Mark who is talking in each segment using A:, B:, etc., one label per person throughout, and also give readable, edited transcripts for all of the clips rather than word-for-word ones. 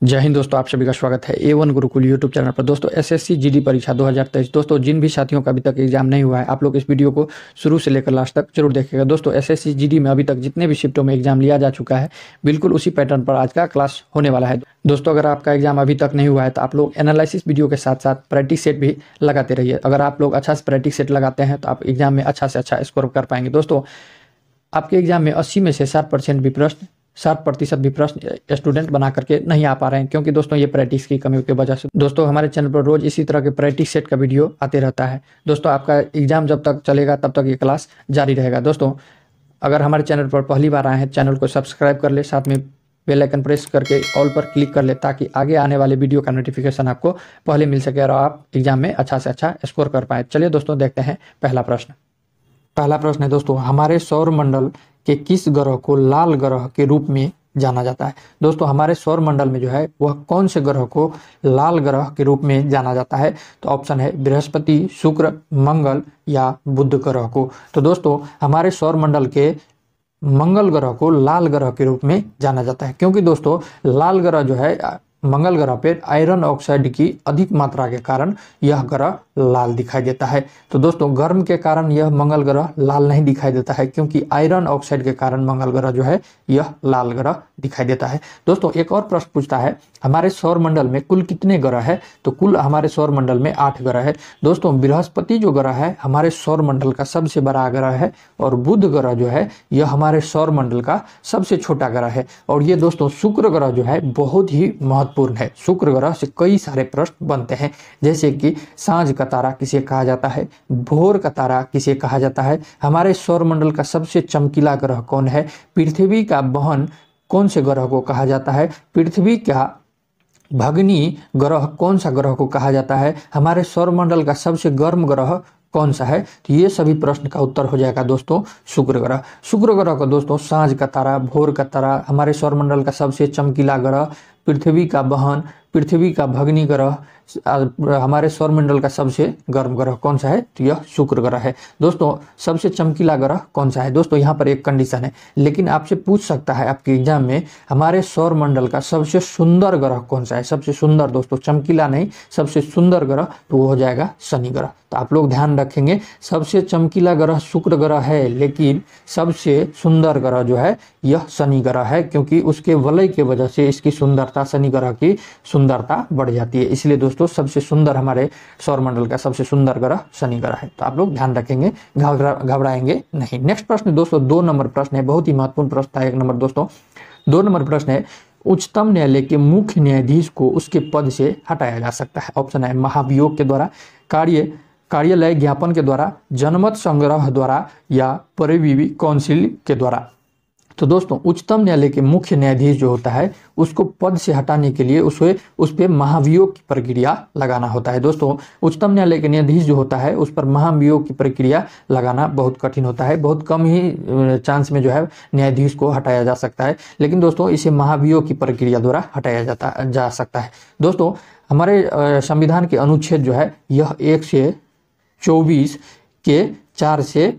A: जय हिंद दोस्तों, आप सभी का स्वागत है A1 गुरुकुल यूट्यूब चैनल पर। दोस्तों एसएससी जीडी परीक्षा 2023। दोस्तों जिन भी साथियों का अभी तक एग्जाम नहीं हुआ है, आप लोग इस वीडियो को शुरू से लेकर लास्ट तक जरूर देखिएगा। दोस्तों एसएससी जीडी में अभी तक जितने भी शिफ्टों में एग्जाम लिया जा चुका है, बिल्कुल उसी पैटर्न पर आज का क्लास होने वाला है। दोस्तों अगर आपका एग्जाम अभी तक नहीं हुआ है तो आप लोग एनालिसिस वीडियो के साथ साथ प्रैक्टिस सेट भी लगाते रहिए। अगर आप लोग अच्छा से प्रैक्टिस सेट लगाते हैं तो आप एग्जाम में अच्छा से अच्छा स्कोर कर पाएंगे। दोस्तों आपके एग्जाम में 80 में से 60% भी प्रश्न 60% भी प्रश्न स्टूडेंट बना करके नहीं आ पा रहे हैं, क्योंकि दोस्तों ये प्रैक्टिस की कमी की वजह से। दोस्तों हमारे चैनल पर रोज इसी तरह के प्रैक्टिस सेट का वीडियो आते रहता है। दोस्तों आपका एग्जाम जब तक चलेगा तब तक ये क्लास जारी रहेगा। दोस्तों अगर हमारे चैनल पर पहली बार आए हैं, चैनल को सब्सक्राइब कर ले, साथ में बेल आइकन प्रेस करके ऑल पर क्लिक कर ले, ताकि आगे आने वाले वीडियो का नोटिफिकेशन आपको पहले मिल सके और आप एग्जाम में अच्छा से अच्छा स्कोर कर पाए। चलिए दोस्तों देखते हैं पहला प्रश्न। पहला प्रश्न है दोस्तों, हमारे सौर मंडल के किस ग्रह को लाल ग्रह के रूप में जाना जाता है? दोस्तों हमारे सौर मंडल में जो है वह कौन से ग्रह को लाल ग्रह के रूप में जाना जाता है? तो ऑप्शन है बृहस्पति, शुक्र, मंगल या बुध ग्रह को। तो दोस्तों हमारे सौर मंडल के मंगल ग्रह को लाल ग्रह के रूप में जाना जाता है, क्योंकि दोस्तों लाल ग्रह जो है मंगल ग्रह पर आयरन ऑक्साइड की अधिक मात्रा के कारण यह ग्रह लाल दिखाई देता है। तो दोस्तों गर्म के कारण यह मंगल ग्रह लाल नहीं दिखाई देता है, क्योंकि आयरन ऑक्साइड के कारण मंगल ग्रह जो है यह लाल ग्रह दिखाई देता है। दोस्तों एक और प्रश्न पूछता है, हमारे सौर मंडल में कुल कितने ग्रह है? तो कुल हमारे सौर मंडल में 8 ग्रह है। दोस्तों बृहस्पति जो ग्रह है हमारे सौर मंडल का सबसे बड़ा ग्रह है, और बुध ग्रह जो है यह हमारे सौर मंडल का सबसे छोटा ग्रह है। और ये दोस्तों शुक्र ग्रह जो है बहुत ही महत्वपूर्ण है। शुक्र ग्रह से कई सारे प्रश्न बनते हैं, जैसे कि सांझ का तारा किसे कहा जाता है, भोर का तारा किसे कहा जाता है, हमारे सौरमंडल का सबसे चमकीला ग्रह कौन है, पृथ्वी का बहन कौन से ग्रह को कहा जाता है, पृथ्वी का भगनी ग्रह कौन सा ग्रह को कहा जाता है, हमारे सौरमंडल का सबसे गर्म ग्रह कौन सा है? तो ये सभी प्रश्न का उत्तर हो जाएगा दोस्तों शुक्र ग्रह। शुक्र ग्रह को दोस्तों सांझ का तारा, भोर का तारा, हमारे सौरमंडल का सबसे चमकीला ग्रह, पृथ्वी का बहन, पृथ्वी का भगनी ग्रह, हमारे सौरमंडल का सबसे गर्म ग्रह कौन सा है? तो यह शुक्र ग्रह है। दोस्तों सबसे चमकीला ग्रह कौन सा है? दोस्तों यहाँ पर एक कंडीशन है, लेकिन आपसे पूछ सकता है आपके एग्जाम में, हमारे सौरमंडल का सबसे सुंदर ग्रह कौन सा है? सबसे सुंदर दोस्तों, चमकीला नहीं, सबसे सुंदर ग्रह तो वो हो जाएगा शनि ग्रह। तो आप लोग ध्यान रखेंगे, सबसे चमकीला ग्रह शुक्र ग्रह है, लेकिन सबसे सुंदर ग्रह जो है यह शनि ग्रह है, क्योंकि उसके वलय की वजह से इसकी सुंदरता, शनि ग्रह की सुंदरता बढ़ जाती है। इसलिए दोस्तों सबसे सुंदर हमारे सौरमंडल का सबसे सुंदर ग्रह शनि ग्रह है। तो आप लोग ध्यान रखेंगे, घबराएंगे नहीं। नेक्स्ट प्रश्न दोस्तों 2 नंबर प्रश्न है, बहुत ही महत्वपूर्ण प्रश्न था। 1 नंबर दोस्तों 2 नंबर प्रश्न है, उच्चतम न्यायालय के मुख्य न्यायाधीश को उसके पद से हटाया जा सकता है। ऑप्शन है महाभियोग के द्वारा, कार्यालय ज्ञापन के द्वारा, जनमत संग्रह द्वारा या परिवीवी काउंसिल के द्वारा। तो दोस्तों उच्चतम न्यायालय के मुख्य न्यायाधीश जो होता है उसको पद से हटाने के लिए उस पर महाभियोग की प्रक्रिया लगाना होता है। दोस्तों उच्चतम न्यायालय के न्यायाधीश जो होता है उस पर महाभियोग की प्रक्रिया लगाना बहुत कठिन होता है। बहुत कम ही चांस में जो है न्यायाधीश को हटाया जा सकता है, लेकिन दोस्तों इसे महाभियोग की प्रक्रिया द्वारा हटाया जा सकता है। दोस्तों हमारे संविधान के अनुच्छेद जो है यह 124 के 4 से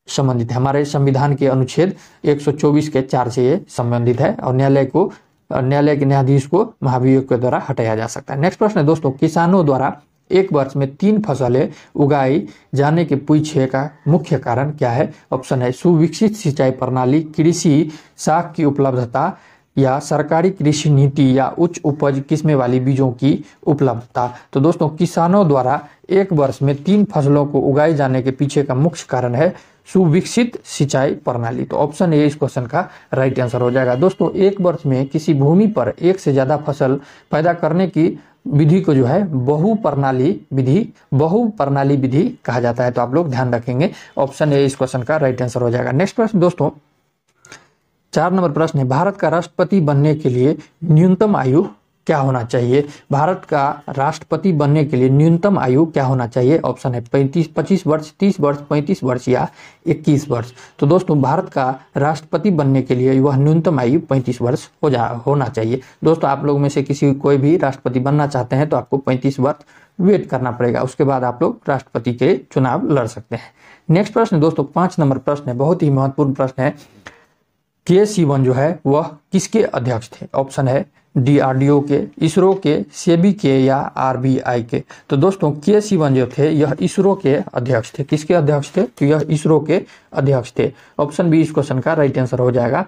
A: संबंधित है। हमारे संविधान के अनुच्छेद 124 के 4 से ये संबंधित है, और न्यायालय के न्यायाधीश को महाभियोग के द्वारा हटाया जा सकता है। नेक्स्ट प्रश्न है दोस्तों, किसानों द्वारा एक वर्ष में 3 फसलें उगाई जाने के पीछे का मुख्य कारण क्या है? ऑप्शन है सुविकसित सिंचाई प्रणाली, कृषि साख की उपलब्धता, या सरकारी कृषि नीति, या उच्च उपज किस्में वाली बीजों की उपलब्धता। तो दोस्तों किसानों द्वारा एक वर्ष में 3 फसलों को उगाए जाने के पीछे का मुख्य कारण है सुविकसित सिंचाई प्रणाली। तो ऑप्शन ए इस क्वेश्चन का राइट आंसर हो जाएगा। दोस्तों एक वर्ष में किसी भूमि पर एक से ज्यादा फसल पैदा करने की विधि को जो है बहुप्रणाली विधि कहा जाता है। तो आप लोग ध्यान रखेंगे, ऑप्शन ए इस क्वेश्चन का राइट आंसर हो जाएगा। नेक्स्ट प्रश्न दोस्तों 4 नंबर प्रश्न है, भारत का राष्ट्रपति बनने के लिए न्यूनतम आयु क्या होना चाहिए? भारत का राष्ट्रपति बनने के लिए न्यूनतम आयु क्या होना चाहिए? ऑप्शन है 25 वर्ष, 30 वर्ष, 35 वर्ष या 21 वर्ष। तो दोस्तों भारत का राष्ट्रपति बनने के लिए वह न्यूनतम आयु 35 वर्ष होना चाहिए। दोस्तों आप लोग में से कोई भी राष्ट्रपति बनना चाहते हैं तो आपको 35 वर्ष वेट करना पड़ेगा, उसके बाद आप लोग राष्ट्रपति के चुनाव लड़ सकते हैं। नेक्स्ट प्रश्न दोस्तों 5 नंबर प्रश्न है, बहुत ही महत्वपूर्ण प्रश्न है। के सिवन जो है वह किसके अध्यक्ष थे? ऑप्शन है डीआरडीओ के, इसरो के, सेबी के या आरबीआई के। तो दोस्तों के सिवन जो थे यह इसरो के अध्यक्ष थे। किसके अध्यक्ष थे? तो यह इसरो के अध्यक्ष थे। ऑप्शन बी इस क्वेश्चन का राइट आंसर हो जाएगा।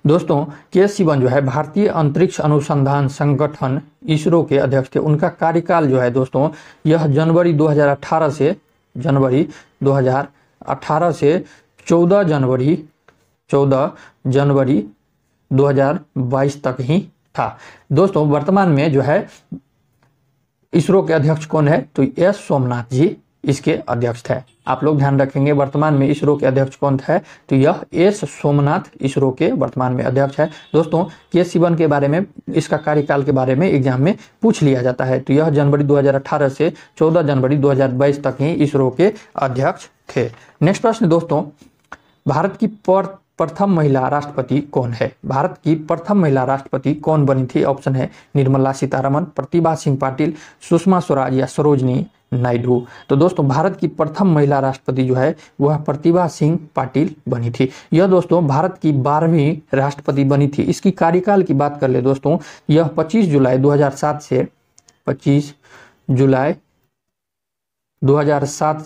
A: दोस्तों के सिवन जो है भारतीय अंतरिक्ष अनुसंधान संगठन इसरो के अध्यक्ष थे। उनका कार्यकाल जो है दोस्तों यह जनवरी 2018 से 14 जनवरी 2022 तक ही था। दोस्तों वर्तमान में जो है इसरो के अध्यक्ष कौन है? तो एस सोमनाथ जी इसके अध्यक्ष थे। आप लोग ध्यान रखेंगे वर्तमान में इसरो के अध्यक्ष कौन है? तो यह एस सोमनाथ इसरो के वर्तमान में अध्यक्ष है। दोस्तों के सिवन के बारे में, इसका कार्यकाल के बारे में एग्जाम में पूछ लिया जाता है। तो यह जनवरी 2018 से 14 जनवरी 2022 तक ही इसरो के अध्यक्ष थे। नेक्स्ट प्रश्न दोस्तों, भारत की प्रथम महिला राष्ट्रपति कौन है? भारत की प्रथम महिला राष्ट्रपति कौन बनी थी? ऑप्शन है निर्मला सीतारमण, प्रतिभा सिंह पाटिल, सुषमा स्वराज या सरोजनी नायडू। तो दोस्तों भारत की प्रथम महिला राष्ट्रपति जो है वह प्रतिभा सिंह पाटिल बनी थी। यह दोस्तों भारत की 12वीं राष्ट्रपति बनी थी। इसकी कार्यकाल की बात कर ले दोस्तों, यह 25 जुलाई 2007 से 25 जुलाई 2007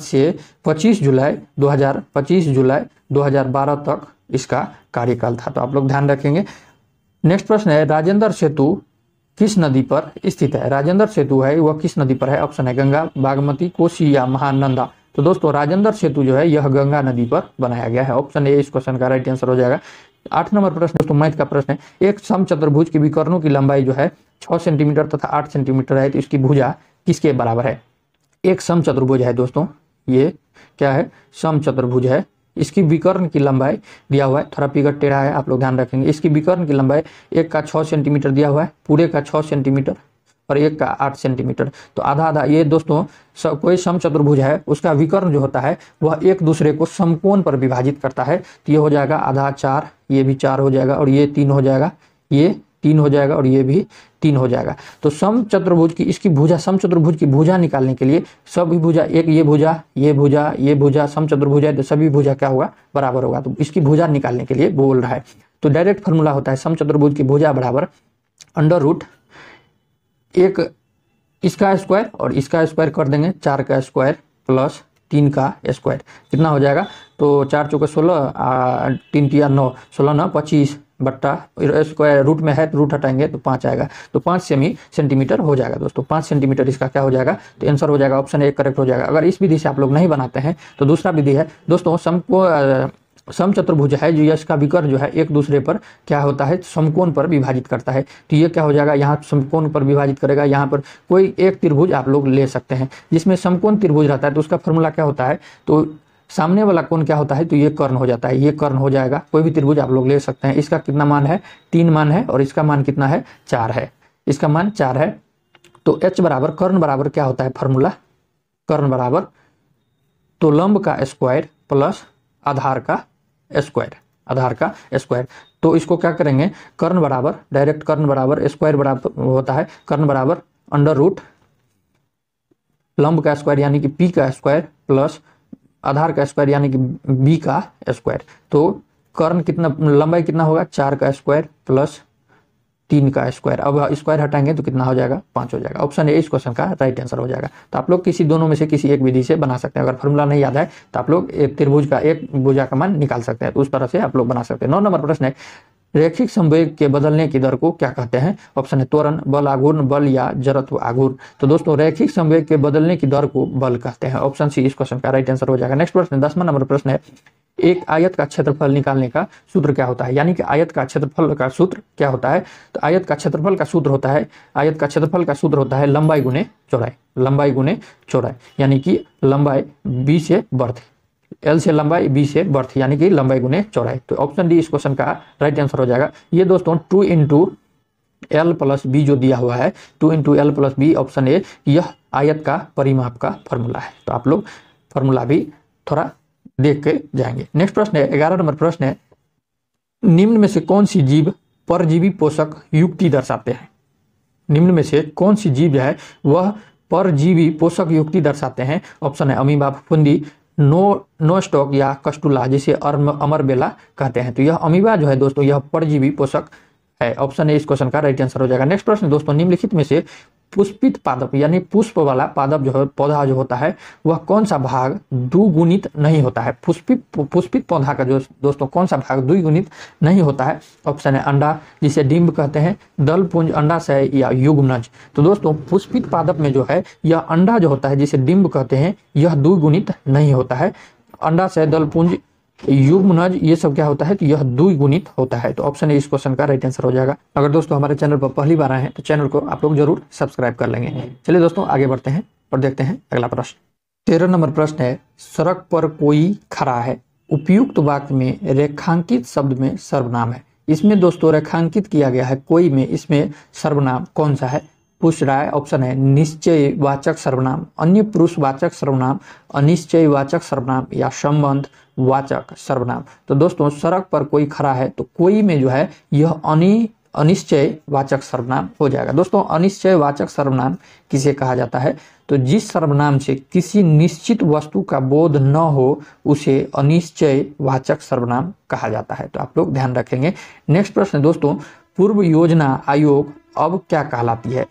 A: से 25 जुलाई 2012 तक इसका कार्यकाल था। तो आप लोग ध्यान रखेंगे। नेक्स्ट प्रश्न है, राजेंद्र सेतु किस नदी पर स्थित है? राजेंद्र सेतु है वह किस नदी पर है? ऑप्शन है गंगा, बागमती, कोसी या महानंदा। तो दोस्तों राजेंद्र सेतु जो है यह गंगा नदी पर बनाया गया है। ऑप्शन ए इस क्वेश्चन का राइट आंसर हो जाएगा। 8 नंबर प्रश्न दोस्तों मैथ का प्रश्न है, एक समचतुर्भुज की विकर्णों की लंबाई जो है 6 सेंटीमीटर तथा 8 सेंटीमीटर है, तो इसकी भुजा किसके बराबर है? एक समचतुर्भुज है दोस्तों, ये क्या है? समचतुर्भुज है। इसकी विकर्ण की लंबाई दिया हुआ है, थोड़ा फिगर टेढ़ा है, आप लोग ध्यान रखेंगे। इसकी विकर्ण की लंबाई एक का 6 सेंटीमीटर दिया हुआ है, पूरे का 6 सेंटीमीटर और एक का 8 सेंटीमीटर। तो आधा आधा ये दोस्तों कोई समचतुर्भुज है उसका विकर्ण जो होता है वह एक दूसरे को समकोण पर विभाजित करता है। तो ये हो जाएगा आधा 4, ये भी 4 हो जाएगा और ये 3 हो जाएगा, ये 3 हो जाएगा और ये भी 3 हो जाएगा। तो समचतुर्भुज की इसकी भुजा, समचतुर्भुज की भुजा निकालने के लिए सभी भुजा, एक ये भुजा समचतुर्भुज है तो सभी भुजा क्या होगा? बराबर होगा। तो इसकी भुजा निकालने के लिए बोल रहा है। तो डायरेक्ट फॉर्मूला होता है समचतुर्भुज की भुजा बराबर अंडर रूट एक इसका स्क्वायर और इसका स्क्वायर कर देंगे, 4 का स्क्वायर प्लस 3 का स्क्वायर। कितना हो जाएगा? तो 4 चौके 16, 3 तिया 9, 16 9 25 बट्टा स्क्वायर रूट में है तो रूट हटाएंगे तो 5 आएगा। तो 5 सेंटीमीटर हो जाएगा दोस्तों। 5 सेंटीमीटर इसका क्या हो जाएगा? तो आंसर हो जाएगा ऑप्शन ए करेक्ट हो जाएगा। अगर इस विधि से आप लोग नहीं बनाते हैं तो दूसरा विधि है दोस्तों, समचतुर्भुज है जो इसका विकर्ण जो है एक दूसरे पर क्या होता है? समकोण पर विभाजित करता है। तो ये क्या हो जाएगा? यहाँ समकोण पर विभाजित करेगा। यहाँ पर कोई एक त्रिभुज आप लोग ले सकते हैं जिसमें समकोण त्रिभुज रहता है। तो उसका फॉर्मूला क्या होता है? तो सामने वाला कोण क्या होता है? तो ये कर्ण हो जाता है, ये कर्ण हो जाएगा। कोई भी त्रिभुज आप लोग ले सकते हैं। इसका कितना मान है? 3 मान है और इसका मान कितना है? 4 है। इसका मान 4 है। तो H बराबर कर्ण बराबर क्या होता है फॉर्मूला? कर्ण बराबर तो लंब का स्क्वायर प्लस आधार का स्क्वायर। तो इसको क्या करेंगे? कर्ण बराबर डायरेक्ट कर्ण बराबर स्क्वायर बराबर होता है कर्ण बराबर अंडर रूट लंब का स्क्वायर यानी कि P का स्क्वायर प्लस आधार का स्क्वायर यानी कि B का स्क्वायर। तो कर्ण कितना, लंबाई कितना होगा? 4 का स्क्वायर प्लस 3 का स्क्वायर। अब स्क्वायर हटाएंगे तो कितना हो जाएगा? 5 हो जाएगा। ऑप्शन ए इस क्वेश्चन का राइट आंसर हो जाएगा। तो आप लोग किसी दोनों में से किसी एक विधि से बना सकते हैं। अगर फॉर्मूला नहीं याद है तो आप लोग एक त्रिभुज का एक भुजा का मान निकाल सकते हैं। तो उस तरह से आप लोग बना सकते हैं। 9 नंबर प्रश्न है, रैखिक संवेग के बदलने की दर को क्या कहते हैं? ऑप्शन है त्वरण, बल आघूर्ण, बल या जड़त्व आघूर्ण। तो दोस्तों रैखिक संवेग के बदलने की दर को बल कहते हैं। ऑप्शन सी इस क्वेश्चन का राइट आंसर हो जाएगा। नेक्स्ट प्रश्न 10वां नंबर प्रश्न है, एक आयत का क्षेत्रफल निकालने का सूत्र क्या होता है? यानी कि आयत का क्षेत्रफल का सूत्र क्या होता है? तो आयत का क्षेत्रफल का सूत्र होता है लंबाई गुने चौड़ाई, यानी कि लंबाई b से बढ़, L से लंबाई b से बढ़, यानी कि लंबाई गुने चौड़ाई। तो ऑप्शन डी इस क्वेश्चन का राइट आंसर हो जाएगा। ये दोस्तों 2 × L + B जो दिया हुआ है 2 × L + B, ऑप्शन ए यह आयत का परिमाप का फॉर्मूला है। तो आप लोग फॉर्मूला भी थोड़ा देख के जाएंगे। नेक्स्ट प्रश्न है 11 नंबर प्रश्न है, निम्न में से कौन सी जीव परजीवी पोषक युक्ति दर्शाते हैं? निम्न में से कौन सी जीव है वह परजीवी पोषक युक्ति दर्शाते हैं? ऑप्शन है अमीबा, फफूंदी, नो स्टॉक या कस्टुला जिसे अमरबेला कहते हैं। तो यह अमीबा जो है दोस्तों यह परजीवी पोषक है। ऑप्शन ए इस क्वेश्चन का राइट आंसर हो जाएगा। नेक्स्ट प्रश्न दोस्तों, निम्नलिखित में से पुष्पित पादप यानी पुष्प वाला पादप जो है पौधा जो होता है वह कौन सा भाग द्विगुणित नहीं होता है। पुष्पित पौधा का जो दोस्तों कौन सा भाग द्विगुणित नहीं होता है। ऑप्शन है अंडा जिसे डिंब कहते हैं, दल पुंज, अंडाशय या युग्मनज। तो दोस्तों पुष्पित पादप में जो है यह अंडा जो होता है जिसे डिंब कहते हैं यह द्विगुणित नहीं होता है। अंडाशय, दल पुंज, युग्मनज ये सब क्या होता है तो यह द्विगुणित होता है। तो ऑप्शन ए इस क्वेश्चन का राइट आंसर हो जाएगा। अगर दोस्तों हमारे चैनल पर पहली बार आए हैं तो चैनल को आप लोग जरूर सब्सक्राइब कर लेंगे। चलिए दोस्तों आगे बढ़ते हैं और देखते हैं अगला प्रश्न। 13 नंबर प्रश्न है, सड़क पर कोई खड़ा है, उपयुक्त वाक्य में रेखांकित शब्द में सर्वनाम है। इसमें दोस्तों रेखांकित किया गया है कोई में, इसमें सर्वनाम कौन सा है पूछ रहा है। ऑप्शन है निश्चयवाचक सर्वनाम, अन्य पुरुषवाचक सर्वनाम, अनिश्चयवाचक सर्वनाम या संबंध वाचक सर्वनाम। तो दोस्तों सड़क पर कोई खड़ा है तो कोई में जो है यह अनिश्चयवाचक सर्वनाम हो जाएगा। दोस्तों अनिश्चयवाचक सर्वनाम किसे कहा जाता है तो जिस सर्वनाम से किसी निश्चित वस्तु का बोध न हो उसे अनिश्चयवाचक सर्वनाम कहा जाता है। तो आप लोग ध्यान रखेंगे। नेक्स्ट प्रश्न दोस्तों, पूर्व योजना आयोग अब क्या कहलाती है।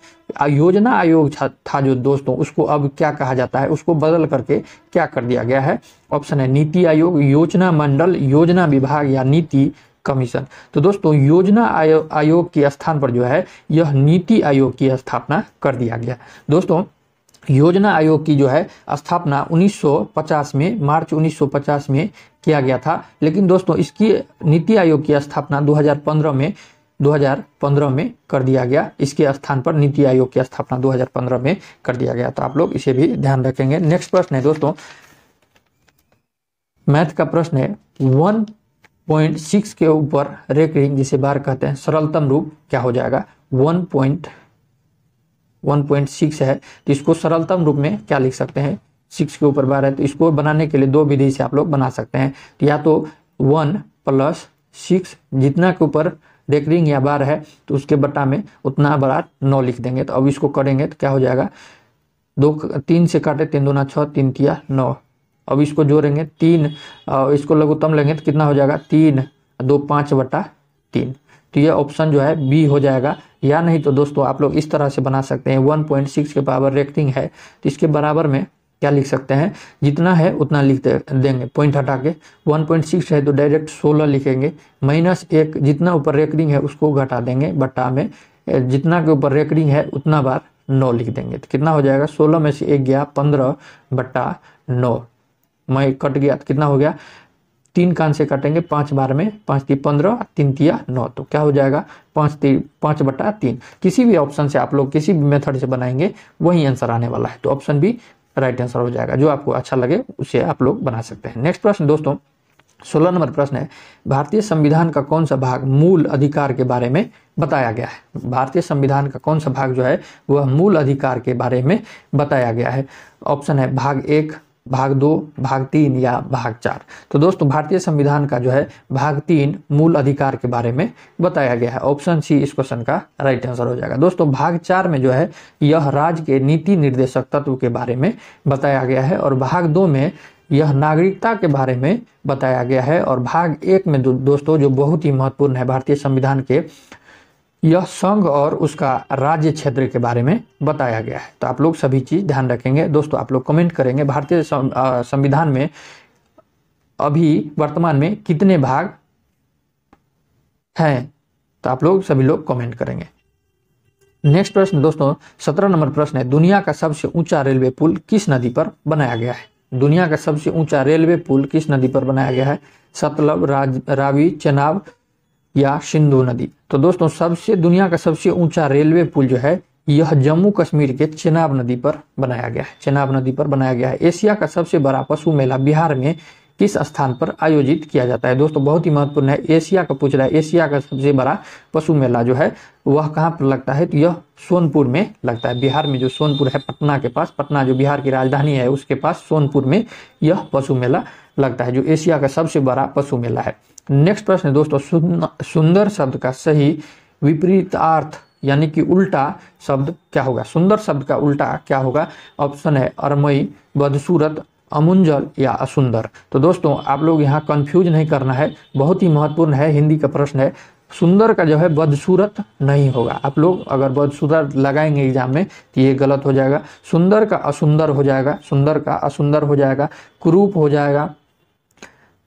A: योजना आयोग था जो दोस्तों उसको अब क्या कहा जाता है, उसको बदल करके क्या कर दिया गया है। ऑप्शन है नीति आयोग, योजना मंडल, योजना विभाग या नीति कमीशन। तो दोस्तों योजना आयोग के स्थान पर जो है यह नीति आयोग की स्थापना कर दिया गया। दोस्तों योजना आयोग की जो है स्थापना 1950 में, मार्च 1950 में किया गया था। लेकिन दोस्तों इसकी नीति आयोग की स्थापना 2015 में कर दिया गया। इसके स्थान पर नीति आयोग की स्थापना 2015 में कर दिया गया। तो आप लोग इसे भी ध्यान रखेंगे। नेक्स्ट प्रश्न है दोस्तों, मैथ का प्रश्न है, 1.6 के ऊपर रेकरिंग जिसे बार कहते हैं सरलतम रूप क्या हो जाएगा। 1.6 है तो इसको सरलतम रूप में क्या लिख सकते हैं। 6 के ऊपर बार है तो इसको बनाने के लिए दो विधि से आप लोग बना सकते हैं। तो या तो 1 + 6 जितना के ऊपर रेकरिंग या बार है तो उसके बटा में उतना बार 9 लिख देंगे। तो अब इसको करेंगे तो क्या हो जाएगा, 3 से काटे 3 दूना 6, 3 तिया 9। अब इसको जोड़ेंगे 3, इसको लघुत्तम लेंगे तो कितना हो जाएगा 3 2 5/3। तो ये ऑप्शन जो है बी हो जाएगा। या नहीं तो दोस्तों आप लोग इस तरह से बना सकते हैं, 1.6 के पावर रेकरिंग है तो इसके बराबर में क्या लिख सकते हैं, जितना है उतना लिख देंगे पॉइंट हटा के। 1.6 है तो डायरेक्ट 16 लिखेंगे, -1 जितना ऊपर रेकरिंग है उसको घटा देंगे, बटा में जितना के ऊपर रेकरिंग है उतना बार 9 लिख देंगे। तो कितना हो जाएगा, 16 में से 1 गया 15/9, मैं कट गया तो कितना हो गया, 3 कान से काटेंगे 5 बार में, 5 × 15, 3 × 9, तो क्या हो जाएगा 5/3। किसी भी ऑप्शन से आप लोग किसी भी मेथड से बनाएंगे वही आंसर आने वाला है। तो ऑप्शन बी राइट आंसर हो जाएगा। जो आपको अच्छा लगे उसे आप लोग बना सकते हैं। नेक्स्ट प्रश्न दोस्तों, 16 नंबर प्रश्न है, भारतीय संविधान का कौन सा भाग मूल अधिकार के बारे में बताया गया है। भारतीय संविधान का कौन सा भाग जो है वह मूल अधिकार के बारे में बताया गया है। ऑप्शन है भाग 1, भाग 2, भाग 3 या भाग 4। तो दोस्तों भारतीय संविधान का जो है भाग 3 मूल अधिकार के बारे में बताया गया है। ऑप्शन सी इस क्वेश्चन का राइट आंसर हो जाएगा। दोस्तों भाग 4 में जो है यह राज्य के नीति निर्देशक तत्व के बारे में बताया गया है और भाग 2 में यह नागरिकता के बारे में बताया गया है और भाग 1 में दोस्तों जो बहुत ही महत्वपूर्ण है भारतीय संविधान के, यह संघ और उसका राज्य क्षेत्र के बारे में बताया गया है। तो आप लोग सभी चीज ध्यान रखेंगे। दोस्तों आप लोग कमेंट करेंगे भारतीय संविधान में अभी वर्तमान में कितने भाग हैं, तो आप लोग सभी लोग कमेंट करेंगे। नेक्स्ट प्रश्न दोस्तों 17 नंबर प्रश्न है, दुनिया का सबसे ऊंचा रेलवे पुल किस नदी पर बनाया गया है। दुनिया का सबसे ऊंचा रेलवे पुल किस नदी पर बनाया गया है, सतलज, रावी, चेनाब या सिंधु नदी। तो दोस्तों दुनिया का सबसे ऊंचा रेलवे पुल जो है यह जम्मू कश्मीर के चेनाब नदी पर बनाया गया है। चेनाब नदी पर बनाया गया है। एशिया का सबसे बड़ा पशु मेला बिहार में किस स्थान पर आयोजित किया जाता है। दोस्तों बहुत ही महत्वपूर्ण है, एशिया का पूछ रहा है। एशिया का सबसे बड़ा पशु मेला जो है वह कहाँ पर लगता है, तो यह सोनपुर में लगता है। बिहार में जो सोनपुर है पटना के पास, पटना जो बिहार की राजधानी है उसके पास सोनपुर में यह पशु मेला लगता है जो एशिया का सबसे बड़ा पशु मेला है। नेक्स्ट प्रश्न है दोस्तों, सुंदर शब्द का सही विपरीतार्थ यानी कि उल्टा शब्द क्या होगा। सुंदर शब्द का उल्टा क्या होगा। ऑप्शन है अरमई, बदसूरत, अमुंजल या असुंदर। तो दोस्तों आप लोग यहाँ कंफ्यूज नहीं करना है, बहुत ही महत्वपूर्ण है, हिंदी का प्रश्न है। सुंदर का जो है बदसूरत नहीं होगा। आप लोग अगर बदसूरत लगाएंगे एग्जाम में तो ये गलत हो जाएगा। सुंदर का असुंदर हो जाएगा, सुंदर का असुंदर हो जाएगा, कुरूप हो जाएगा,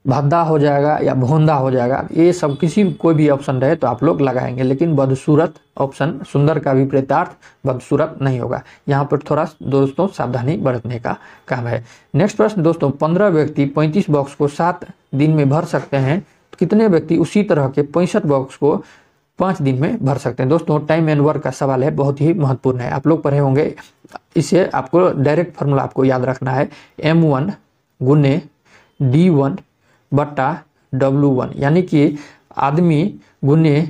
A: भद्दा हो जाएगा या भोंदा हो जाएगा। ये सब किसी कोई भी ऑप्शन रहे तो आप लोग लगाएंगे, लेकिन बदसूरत ऑप्शन, सुंदर का विपरीतार्थ बदसूरत नहीं होगा। यहाँ पर थोड़ा दोस्तों सावधानी बरतने का काम है। नेक्स्ट प्रश्न दोस्तों, 15 व्यक्ति 35 बॉक्स को 7 दिन में भर सकते हैं, तो कितने व्यक्ति उसी तरह के 65 बॉक्स को 5 दिन में भर सकते हैं। दोस्तों टाइम एंड वर्क का सवाल है, बहुत ही महत्वपूर्ण है, आप लोग पढ़े होंगे। इसे आपको डायरेक्ट फार्मूला आपको याद रखना है, M1 गुने D1 बट्टा W1, यानी कि आदमी गुने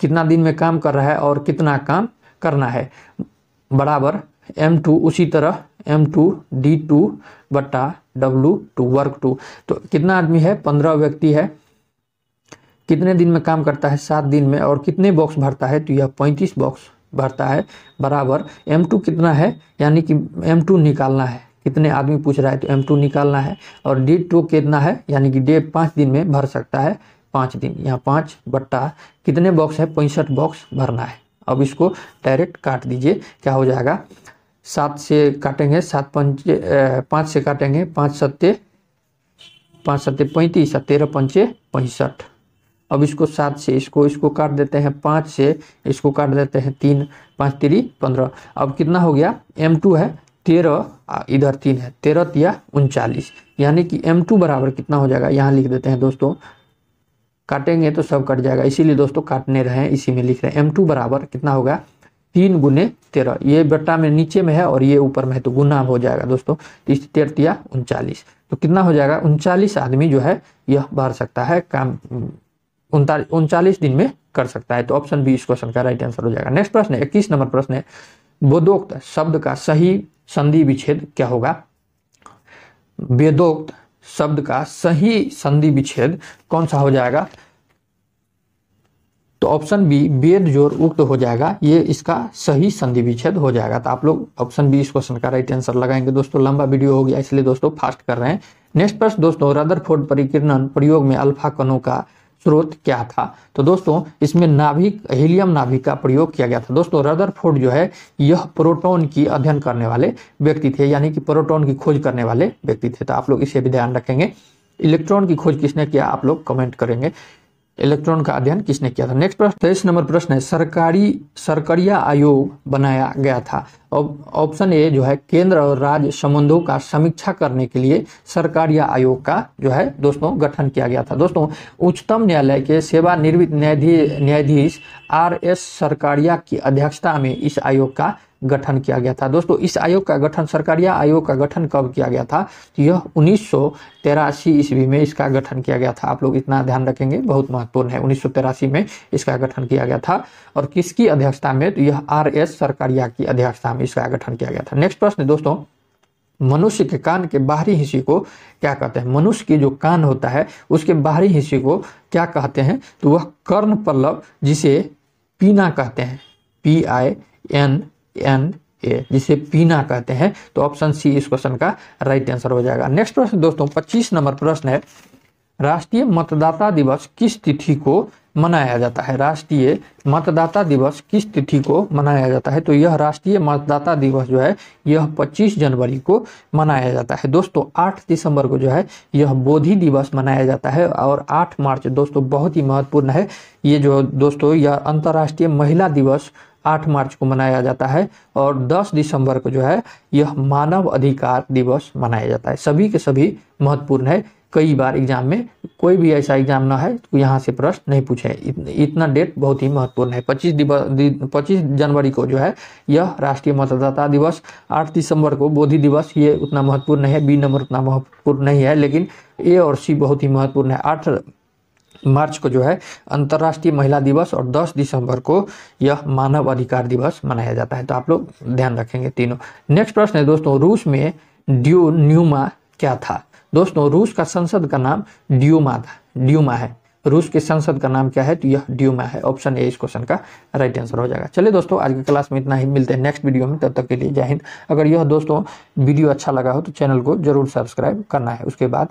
A: कितना दिन में काम कर रहा है और कितना काम करना है, बराबर M2 उसी तरह M2 D2 बट्टा W2 वर्क 2। तो कितना आदमी है, 15 व्यक्ति है, कितने दिन में काम करता है, 7 दिन में, और कितने बॉक्स भरता है, तो यह 35 बॉक्स भरता है, बराबर M2 कितना है, यानी कि M2 निकालना है, कितने आदमी पूछ रहा है तो M2 निकालना है, और D2 कितना है, यानी कि D 5 दिन में भर सकता है, 5 दिन, यहाँ 5 बट्टा कितने बॉक्स है, 65 बॉक्स भरना है। अब इसको डायरेक्ट काट दीजिए, क्या हो जाएगा, 7 से काटेंगे, 5 से काटेंगे, 5 सत्ते 35 और 13 पंचे 65। अब इसको 7 से इसको काट देते हैं, 5 से इसको काट देते हैं, 3 5 3 15। अब कितना हो गया, M2 है 13, इधर 3 है, 13 तिया 39, यानी कि M2 बराबर कितना हो जाएगा, यहाँ लिख देते हैं दोस्तों, काटेंगे तो सब कट जाएगा, इसीलिए दोस्तों काटने रहे हैं, इसी में लिख रहे हैं। M2 बराबर कितना होगा, 3 गुने 13, ये बट्टा में नीचे में है और ये ऊपर में है तो गुना हो जाएगा दोस्तों, 13 तिया 39, तो कितना हो जाएगा, 39 आदमी जो है यह भर सकता है काम, 39 दिन में कर सकता है। तो ऑप्शन बी इस क्वेश्चन का राइट आंसर हो जाएगा। नेक्स्ट प्रश्न है 21 नंबर प्रश्न है, वेदोक्त शब्द का सही संधि विच्छेद क्या होगा। वेदोक्त शब्द का सही संधि विच्छेद कौन सा हो जाएगा, तो ऑप्शन बी वेद जोड़ उक्त हो जाएगा, ये इसका सही संधि विच्छेद हो जाएगा। तो आप लोग ऑप्शन बी इस क्वेश्चन का राइट आंसर लगाएंगे। दोस्तों लंबा वीडियो हो गया इसलिए दोस्तों फास्ट कर रहे हैं। नेक्स्ट प्रश्न दोस्तों, रदरफोर्ड परिकीर्णन प्रयोग में अल्फा कणों का स्रोत क्या था। तो दोस्तों इसमें नाभिक, हीलियम नाभिक का प्रयोग किया गया था। दोस्तों रदरफोर्ड जो है यह प्रोटॉन की अध्ययन करने वाले व्यक्ति थे, यानी कि प्रोटॉन की खोज करने वाले व्यक्ति थे। तो आप लोग इसे भी ध्यान रखेंगे। इलेक्ट्रॉन की खोज किसने किया, आप लोग कमेंट करेंगे, इलेक्ट्रॉन का अध्ययन किसने किया था। नेक्स्ट प्रश्न 23 नंबर प्रश्न है, सरकरिया आयोग बनाया गया था। ऑप्शन ए जो है केंद्र और राज्य संबंधों का समीक्षा करने के लिए सरकारिया आयोग का जो है दोस्तों गठन किया गया था। दोस्तों उच्चतम न्यायालय के सेवानिवृत्त न्यायाधीश RS सरकारिया की अध्यक्षता में इस आयोग का गठन किया गया था। दोस्तों इस आयोग का गठन, सरकारिया आयोग का गठन कब किया गया था, यह 1983 ईस्वी में इसका गठन किया गया था। आप लोग इतना ध्यान रखेंगे, बहुत महत्वपूर्ण है, 1983 में इसका गठन किया गया था। और किसकी अध्यक्षता में, तो यह RS सरकारिया की अध्यक्षता में इसका गठन किया गया था। नेक्स्ट प्रश्न दोस्तों, मनुष्य के कान के बाहरी हिस्से को क्या कहते हैं। मनुष्य की जो कान होता है उसके बाहरी हिस्से को क्या कहते हैं, तो वह कर्ण पल्लव, जिसे पीना कहते हैं, PINNA, जिसे पीना कहते हैं। तो ऑप्शन सी इस क्वेश्चन का राइट आंसर हो जाएगा। नेक्स्ट प्रश्न दोस्तों 25 नंबर प्रश्न है, राष्ट्रीय मतदाता दिवस किस तिथि को मनाया जाता है। राष्ट्रीय मतदाता दिवस किस तिथि को मनाया जाता है, तो यह राष्ट्रीय मतदाता दिवस जो है यह 25 जनवरी को मनाया जाता है। दोस्तों 8 दिसंबर को जो है यह बोधि दिवस मनाया जाता है, और 8 मार्च दोस्तों बहुत ही महत्वपूर्ण है, ये जो दोस्तों यह अंतर्राष्ट्रीय महिला दिवस 8 मार्च को मनाया जाता है, और 10 दिसंबर को जो है यह मानव अधिकार दिवस मनाया जाता है। सभी के सभी महत्वपूर्ण है, कई बार एग्जाम में कोई भी ऐसा एग्जाम ना है तो यहाँ से प्रश्न नहीं पूछे, इतना डेट बहुत ही महत्वपूर्ण है। 25 जनवरी को जो है यह राष्ट्रीय मतदाता दिवस, 8 दिसंबर को बोधि दिवस, ये उतना महत्वपूर्ण नहीं है, बी नंबर उतना महत्वपूर्ण नहीं है, लेकिन ए और सी बहुत ही महत्वपूर्ण है। 8 मार्च को जो है अंतर्राष्ट्रीय महिला दिवस, और 10 दिसंबर को यह मानव अधिकार दिवस मनाया जाता है। तो आप लोग ध्यान रखेंगे तीनों। नेक्स्ट प्रश्न है दोस्तों, रूस में ड्यूमा क्या था। दोस्तों रूस का संसद का नाम ड्यूमा था, ड्यूमा है, रूस की संसद का नाम क्या है? तो यह ड्यूमा है। ऑप्शन ए इस क्वेश्चन का राइट आंसर हो जाएगा। चलिए दोस्तों, आज की क्लास में इतना ही, मिलते हैं नेक्स्ट वीडियो में, तब तक के लिए जय हिंद। अगर यह दोस्तों वीडियो अच्छा लगा हो तो चैनल को जरूर सब्सक्राइब करना है। उसके बाद